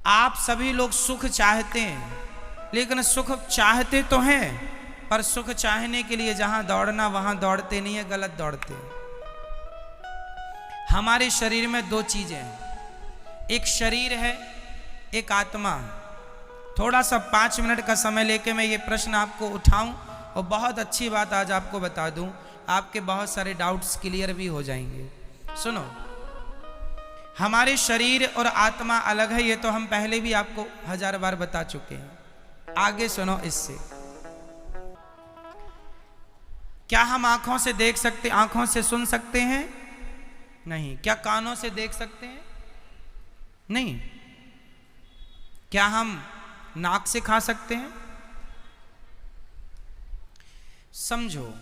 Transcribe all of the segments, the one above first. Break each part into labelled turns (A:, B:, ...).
A: आप सभी लोग सुख चाहते हैं, लेकिन सुख चाहते तो हैं, पर सुख चाहने के लिए जहां दौड़ना वहां दौड़ते नहीं है, गलत दौड़ते हैं। हमारे शरीर में दो चीजें हैं, एक शरीर है, एक आत्मा है। थोड़ा सा 5 मिनट का समय लेके मैं ये प्रश्न आपको उठाऊं और बहुत अच्छी बात आज आपको बता दूं, आपके बहुत सारे डाउट्स क्लियर भी हो जाएंगे। सुनो, हमारे शरीर और आत्मा अलग है, ये तो हम पहले भी आपको 1000 बार बता चुके हैं। आगे सुनो इससे। क्या हम आंखों से देख सकते, आंखों से सुन सकते हैं? नहीं। क्या कानों से देख सकते हैं? नहीं। क्या हम नाक से खा सकते हैं? समझो,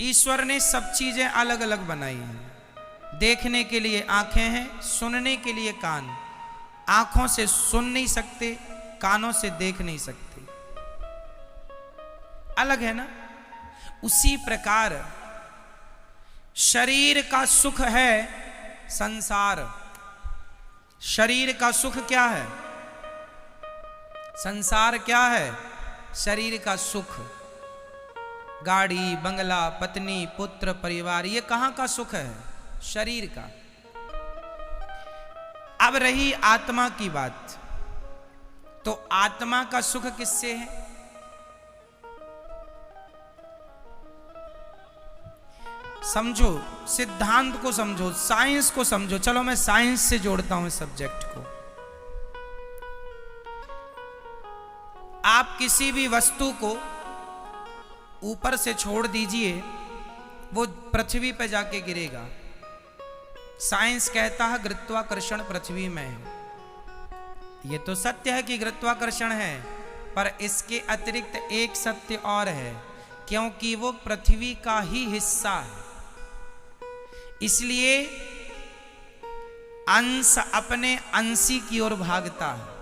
A: ईश्वर ने सब चीजें अलग अलग बनाई हैं। देखने के लिए आंखें हैं, सुनने के लिए कान। आंखों से सुन नहीं सकते, कानों से देख नहीं सकते, अलग है ना। उसी प्रकार शरीर का सुख है संसार। शरीर का सुख क्या है? संसार क्या है? शरीर का सुख। गाड़ी, बंगला, पत्नी, पुत्र, परिवार, ये कहां का सुख है? शरीर का। अब रही आत्मा की बात, तो आत्मा का सुख किससे है? समझो, सिद्धांत को समझो, साइंस को समझो। चलो मैं साइंस से जोड़ता हूं इस सब्जेक्ट को। आप किसी भी वस्तु को ऊपर से छोड़ दीजिए, वो पृथ्वी पर जाके गिरेगा। साइंस कहता है गुरुत्वाकर्षण पृथ्वी में है। ये तो सत्य है कि गुरुत्वाकर्षण है, पर इसके अतिरिक्त एक सत्य और है, क्योंकि वो पृथ्वी का ही हिस्सा है। इसलिए अंश अपने अंशी की ओर भागता है।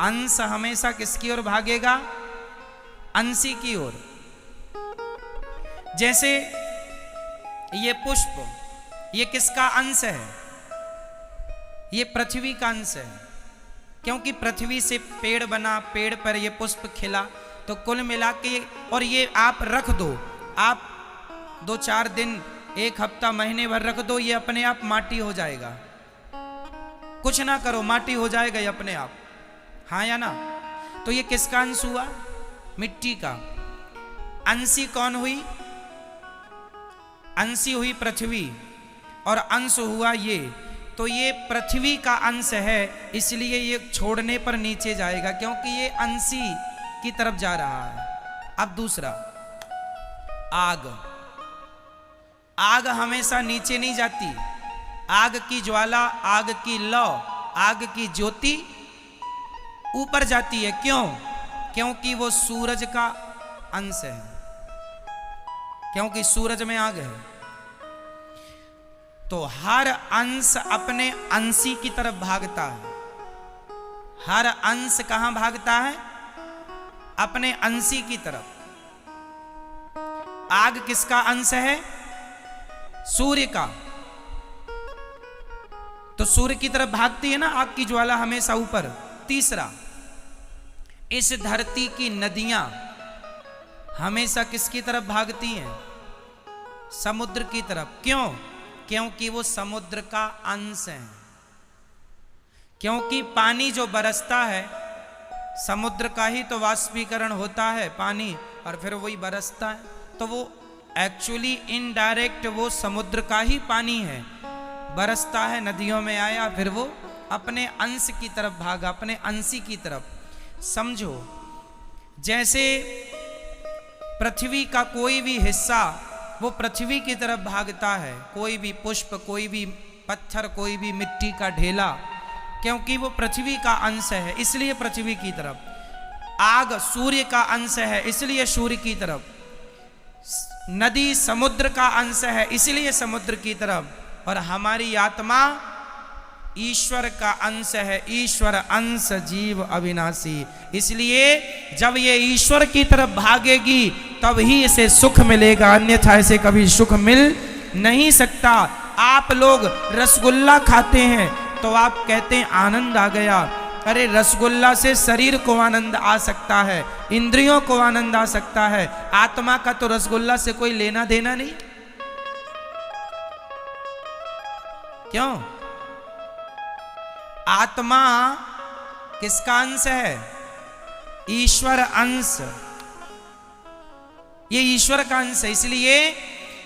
A: अंश हमेशा किसकी ओर भागेगा? अंशी की ओर। जैसे ये पुष्प, ये किसका अंश है? ये पृथ्वी का अंश है, क्योंकि पृथ्वी से पेड़ बना, पेड़ पर ये पुष्प खिला। तो कुल मिला के, और ये आप रख दो, आप 2-4 दिन, 1 हफ्ता, महीने भर रख दो, ये अपने आप माटी हो जाएगा। कुछ ना करो, माटी हो जाएगा ये अपने आप, हाँ या ना। तो ये किसका अंश हुआ? मिट्टी का। अंशी कौन हुई? अंशी हुई पृथ्वी, और अंश हुआ ये। तो ये पृथ्वी का अंश है, इसलिए ये छोड़ने पर नीचे जाएगा, क्योंकि ये अंशी की तरफ जा रहा है। अब दूसरा, आग। आग हमेशा नीचे नहीं जाती। आग की ज्वाला, आग की लौ, आग की ज्योति ऊपर जाती है। क्यों? क्योंकि वो सूरज का अंश है, क्योंकि सूरज में आग है। तो हर अंश अपने अंशी की तरफ भागता है। हर अंश कहां भागता है? अपने अंशी की तरफ। आग किसका अंश है? सूर्य का। तो सूर्य की तरफ भागती है ना आग की ज्वाला हमेशा ऊपर। तीसरा, इस धरती की नदियां हमेशा किसकी तरफ भागती हैं? समुद्र की तरफ। क्यों? क्योंकि वो समुद्र का अंश है। क्योंकि पानी जो बरसता है, समुद्र का ही तो वाष्पीकरण होता है पानी, और फिर वही बरसता है। तो वो एक्चुअली इनडायरेक्ट वो समुद्र का ही पानी है, बरसता है, नदियों में आया, फिर वो अपने अंश की तरफ भागा, अपने अंशी की तरफ। समझो, जैसे पृथ्वी का कोई भी हिस्सा वो पृथ्वी की तरफ भागता है, कोई भी पुष्प, कोई भी पत्थर, कोई भी मिट्टी का ढेला, क्योंकि वो पृथ्वी का अंश है, इसलिए पृथ्वी की तरफ। आग सूर्य का अंश है, इसलिए सूर्य की तरफ। नदी समुद्र का अंश है, इसलिए समुद्र की तरफ। और हमारी आत्मा ईश्वर का अंश है। ईश्वर अंश जीव अविनाशी। इसलिए जब ये ईश्वर की तरफ भागेगी तब ही इसे सुख मिलेगा, अन्यथा इसे कभी सुख मिल नहीं सकता। आप लोग रसगुल्ला खाते हैं, तो आप कहते हैं आनंद आ गया। अरे रसगुल्ला से शरीर को आनंद आ सकता है, इंद्रियों को आनंद आ सकता है, आत्मा का तो रसगुल्ला से कोई लेना देना नहीं। क्यों? आत्मा किसका अंश है? ईश्वर अंश। ये ईश्वर का अंश है। इसलिए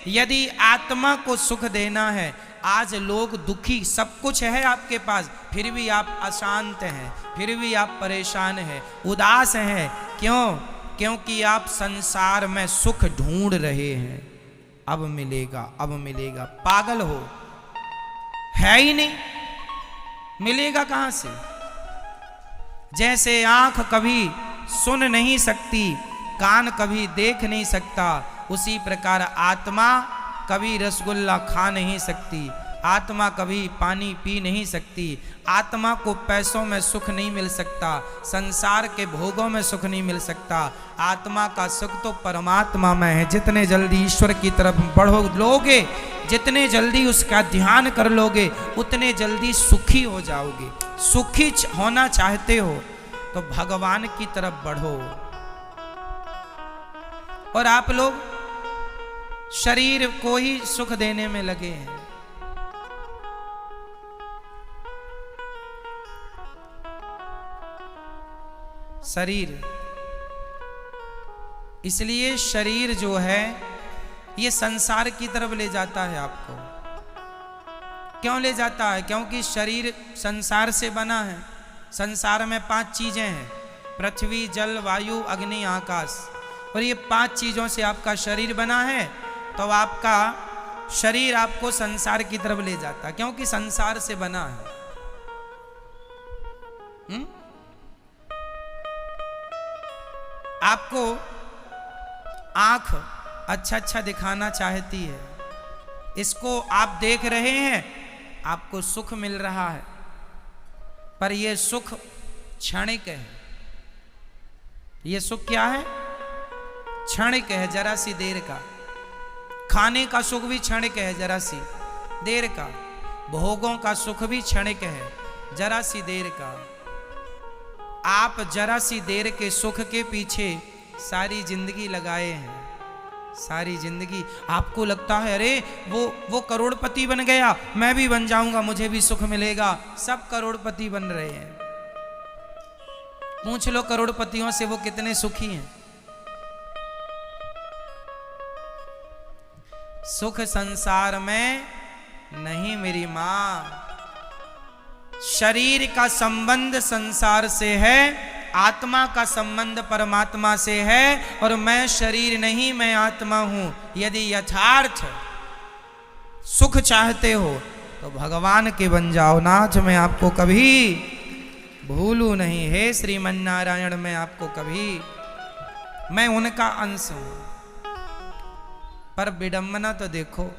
A: यदि आत्मा को सुख देना है, आज लोग दुखी, सब कुछ है आपके पास, फिर भी आप अशांत हैं, फिर भी आप परेशान हैं, उदास हैं। क्यों? क्योंकि आप संसार में सुख ढूंढ रहे हैं। अब मिलेगा, अब मिलेगा। पागल हो, है ही नहीं, मिलेगा कहां से? जैसे आंख कभी सुन नहीं सकती, कान कभी देख नहीं सकता, उसी प्रकार आत्मा कभी रसगुल्ला खा नहीं सकती, आत्मा कभी पानी पी नहीं सकती, आत्मा को पैसों में सुख नहीं मिल सकता, संसार के भोगों में सुख नहीं मिल सकता। आत्मा का सुख तो परमात्मा में है। जितने जल्दी ईश्वर की तरफ बढ़ो लोगे, जितने जल्दी उसका ध्यान कर लोगे, उतने जल्दी सुखी हो जाओगे। सुखी होना चाहते हो तो भगवान की तरफ बढ़ो। और आप लोग शरीर को ही सुख देने में लगे हैं। शरीर, इसलिए शरीर जो है ये संसार की तरफ ले जाता है आपको। क्यों ले जाता है? क्योंकि शरीर संसार से बना है। संसार में 5 चीजें हैं, पृथ्वी, जल, वायु, अग्नि, आकाश, और ये 5 चीजों से आपका शरीर बना है। तो आपका शरीर आपको संसार की तरफ ले जाता है, क्योंकि संसार से बना है। आपको आंख अच्छा अच्छा दिखाना चाहती है, इसको आप देख रहे हैं, आपको सुख मिल रहा है, पर यह सुख क्षणिक है। यह सुख क्या है? क्षणिक है, जरा सी देर का। खाने का सुख भी क्षणिक है, जरा सी देर का। भोगों का सुख भी क्षणिक है, जरा सी देर का। आप जरा सी देर के सुख के पीछे सारी जिंदगी लगाए हैं। सारी जिंदगी आपको लगता है अरे वो करोड़पति बन गया, मैं भी बन जाऊंगा, मुझे भी सुख मिलेगा। सब करोड़पति बन रहे हैं। पूछ लो करोड़पतियों से वो कितने सुखी हैं। सुख संसार में नहीं मेरी मां। शरीर का संबंध संसार से है, आत्मा का संबंध परमात्मा से है। और मैं शरीर नहीं, मैं आत्मा हूं। यदि यथार्थ सुख चाहते हो तो भगवान के बन जाओ। नाथ मैं आपको कभी भूलू नहीं, हे श्रीमन्नारायण मैं आपको कभी, मैं उनका अंश हूं। पर विडंबना तो देखो,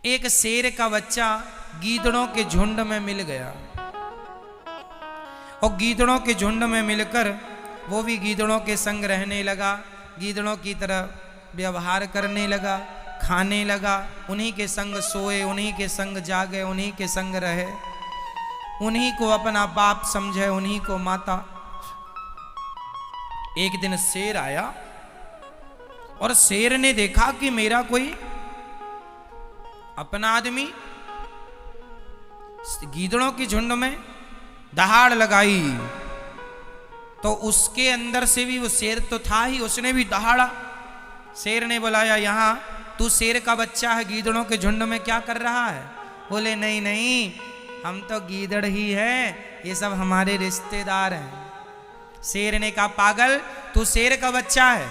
A: एक शेर का बच्चा गीदड़ों के झुंड में मिल गया, और गीदड़ों के झुंड में मिलकर वो भी गीदड़ों के संग रहने लगा, गीदड़ों की तरह व्यवहार करने लगा, खाने लगा, उन्हीं के संग सोए, उन्हीं के संग जागे, उन्हीं के संग रहे, उन्हीं को अपना बाप समझे, उन्हीं को माता। एक दिन शेर आया और शेर ने देखा कि मेरा कोई अपना आदमी गीदड़ों की झुंड में दहाड़ लगाई, तो उसके अंदर से भी वो शेर तो था ही, उसने भी दहाड़ा। शेर ने बुलाया, यहां तू शेर का बच्चा है, गीदड़ों के झुंड में क्या कर रहा है? बोले नहीं नहीं, हम तो गीदड़ ही है, ये सब हमारे रिश्तेदार हैं। शेर ने कहा पागल, तू शेर का बच्चा है,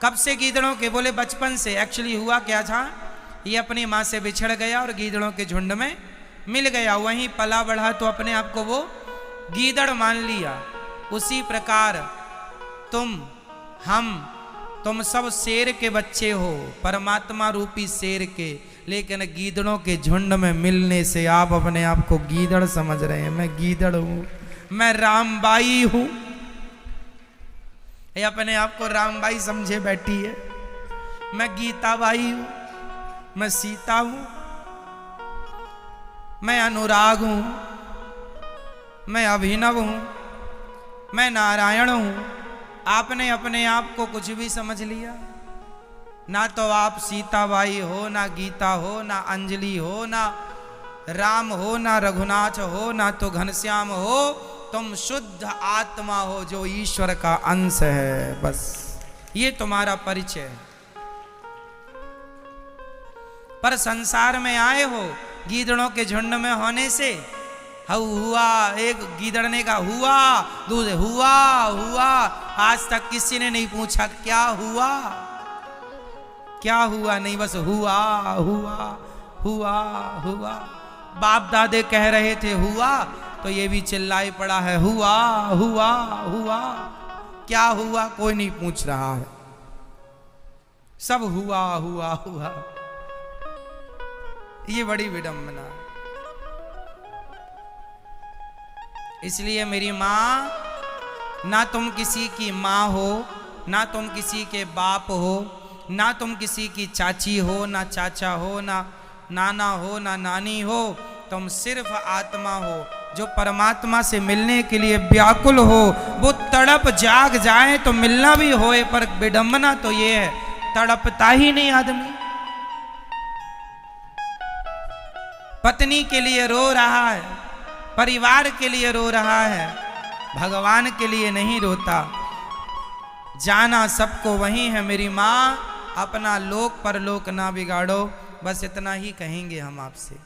A: कब से गीदड़ों के? बोले बचपन से। एक्चुअली हुआ क्या था, ये अपनी माँ से बिछड़ गया और गीदड़ों के झुंड में मिल गया, वहीं पला बढ़ा तो अपने आप को वो गीदड़ मान लिया। उसी प्रकार तुम सब शेर के बच्चे हो, परमात्मा रूपी शेर के, लेकिन गीदड़ों के झुंड में मिलने से आप अपने आप को गीदड़ समझ रहे हैं। मैं गीदड़ हूं, मैं रामबाई हूं, ये अपने आप को रामबाई समझे बैठी है। मैं गीताबाई हूं, मैं सीता हूं। मैं अनुराग हूं, मैं अभिनव हूं, मैं नारायण हूं। आपने अपने आप को कुछ भी समझ लिया। ना तो आप सीताबाई हो, ना गीता हो, ना अंजलि हो, ना राम हो, ना रघुनाथ हो, ना तो घनश्याम हो। तुम शुद्ध आत्मा हो जो ईश्वर का अंश है। बस ये तुम्हारा परिचय है। पर संसार में आए हो गीदड़ों के झुंड में होने से। हऊ हुआ, एक गीदड़ ने कहा हुआ, दूसरे हुआ हुआ। आज तक किसी ने नहीं पूछा क्या हुआ, क्या हुआ, नहीं बस हुआ हुआ हुआ हुआ। बाप दादे कह रहे थे हुआ, तो ये भी चिल्लाई पड़ा है हुआ हुआ हुआ। क्या हुआ कोई नहीं पूछ रहा है, सब हुआ हुआ हुआ। ये बड़ी विडंबना। इसलिए मेरी माँ, ना तुम किसी की माँ हो, ना तुम किसी के बाप हो, ना तुम किसी की चाची हो, ना चाचा हो, ना नाना हो, ना नानी हो। तुम सिर्फ आत्मा हो जो परमात्मा से मिलने के लिए व्याकुल हो। वो तड़प जाग जाए तो मिलना भी होए, पर विडंबना तो ये है तड़पता ही नहीं आदमी। पत्नी के लिए रो रहा है, परिवार के लिए रो रहा है, भगवान के लिए नहीं रोता। जाना सबको वही है मेरी माँ, अपना लोक परलोक ना बिगाड़ो। बस इतना ही कहेंगे हम आपसे।